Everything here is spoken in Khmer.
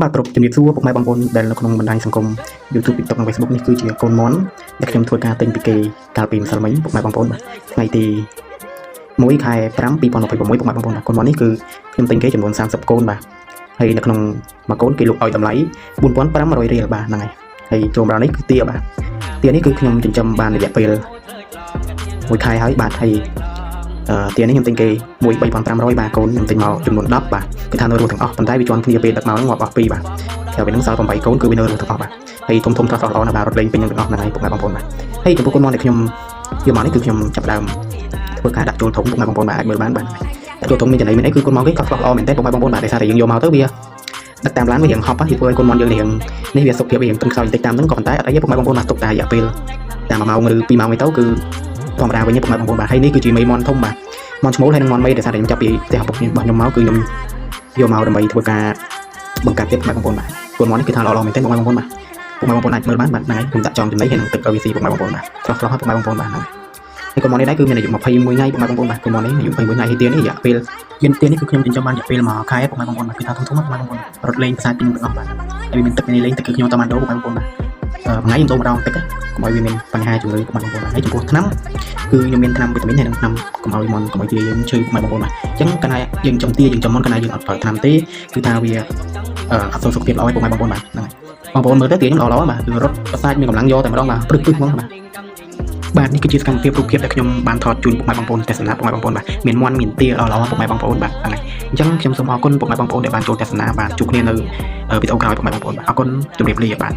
បាទគ្រប់ជំរាបសួរពុកម៉ែបងប្អូនដែលនៅក្នុងបណ្ដាញសង្គម YouTube TikTok និង Facebook នេះគឺជាកូនមន់ដែលខ្ញុំធ្វើការទិញពីគេកាលពីម្សិលមិញពុកម៉ែបងប្អូនបាទថ្ងៃទី1 ខែ 5 2026ពុកម៉ែបងប្អូនបាទកូនមន់នេះគឺខ្ញុំទិញគេចំនួន30កូនបាទហើយនៅក្នុងមួយកូនគេលក់ឲ្យតម្លៃ 4500 រៀលបាទហ្នឹងហើយចូលមកនេះគឺទាបាទទានេះគឺខ្ញុំចិញ្ចឹមបានរយៈពេល1ខែហើយបាទហើយទានេះខ្ញុំទិញគេ13500បាទកូនខ្ញុំទិញមកចំនួន10បាទគឺថានៅរស់ទាំងអស់ប៉ុន្តែវាជន់គ្នាពេលដឹកមកហ្នឹងងាប់អស់2បាទក្រៅពីហ្នឹងសល់8កូនគឺវានៅរស់ទាំងអស់បាទហើយធំស្រស់ល្អណាស់បាទរត់លេងពេញទាំងអស់ហ្នឹងហើយពុកម៉ែបងប្អូនបាទហើយចំពោះកូនមន់ដែលខ្ញុំយកមកនេះគឺខ្ញុំចាប់ផ្ដើមធ្វើការដាក់ចូលធុងពុកម៉ែបងប្អូនបាទអាចមើលបានបាទដាក់ចូលធុងមានចំណីមានអីគឺកូនមន់គេក៏ស្រស់ល្អមែនទេពុកម៉ែបងប្អូនបាទដោយសារតែយើងយកមកទៅវាដឹកតាមឡានវារៀងហប់វាធ្វើឲ្យកូនមន់យើងរៀងនេះវាសុខភាពវារៀងទន់ខ្សោយបន្តិចតាមហ្នឹងក៏ប៉ុន្តែអត់អីទេពុកម៉ែបងប្អូនបាទទុកតែរយៈពេលតាម1ម៉ោងឬ2ម៉ោងទៅគឺធម្មតាវិញពុកម៉ែបងប្អូនបាទហើយនេះគឺជាមេមន់ធំបាទមន់ឈ្មោលហើយនឹងមន់មេដែលសារតែខ្ញុំចាប់ពីផ្ទះឪពុករបស់ខ្ញុំមកគឺខ្ញុំយកមកដើម្បីធ្វើការបង្កាត់ទៀតពុកម៉ែបងប្អូនបាទកូនមន់នេះគឺថាល្អមែនទេពុកម៉ែបងប្អូនបាទពុកម៉ែបងប្អូនអាចមើលបានបាទហ្នឹងហើយខ្ញុំដាក់ចំចំណីហើយនឹងទឹក OVC ពុកម៉ែបងប្អូនបាទស្រស់ហើយពុកម៉ែបងប្អូនបាទហ្នឹងហើយកូនមន់នេះដែរគឺមានអាយុ21ថ្ងៃពុកម៉ែបងប្អូនបាទកូនមន់នេះអាយុ21ថ្ងៃហើយទានេះរយៈពេលយានទានេះគឺខ្ញុំចិញ្ចឹមបានរយៈពេល1ខែពុកម៉ែបងប្អូនបាទគឺថាធំពុកម៉ែបងប្អូនរត់លេងផ្សារពេញទាំងអស់បាទហើយវាមានទឹកនេះលេងទឹកគឺខ្ញុំតាមបានដូរពុកម៉ែបងប្អូនបាទថ្ងៃខ្ញុំដូរម្ដងទឹកកុំឲ្យវាមានបញ្ហាជំងឺពុកម៉ែបងប្អូនបាទហើយចំពោះថ្នាំគឺខ្ញុំមានថ្នាំវីតាមីនហើយនិងថ្នាំកុំឲ្យមន់កុំឲ្យទាយើងឈឺពុកម៉ែបងប្អូនបាទអញ្ចឹងកាលណាយើងចំទាយើងចំមន់កាលណាយើងអត់ប្រើថ្នាំទេគឺថាវាអត់សូវសុខភាពល្អទេពុកម៉ែបងប្អូនបាទហ្នឹងហើយបងប្អូនមើលទៅទាខ្ញុំល្អបាទគឺរត់ប្រសាទមានកម្លាំងយកតែម្ដងបាទព្រឹកហ្មងបាទនេះគឺជាសកម្មភាពរូបភាពដែលខ្ញុំបានថតជូនពុកម៉ែបងប្អូនទស្សនាពុកម៉ែបងប្អូនបាទមានមន់មានទាល្អពុកម៉ែបងប្អូនបាទហ្នឹងហើយអញ្ចឹងខ្ញុំសូមអរគុណពុកម៉ែបងប្អូនដែលបានចូលទស្សនាបាទជួបគ្នានៅវីដេអូក្រោយពុកម៉ែបងប្អូនបាទអរគុណជម្រាបលាបាទ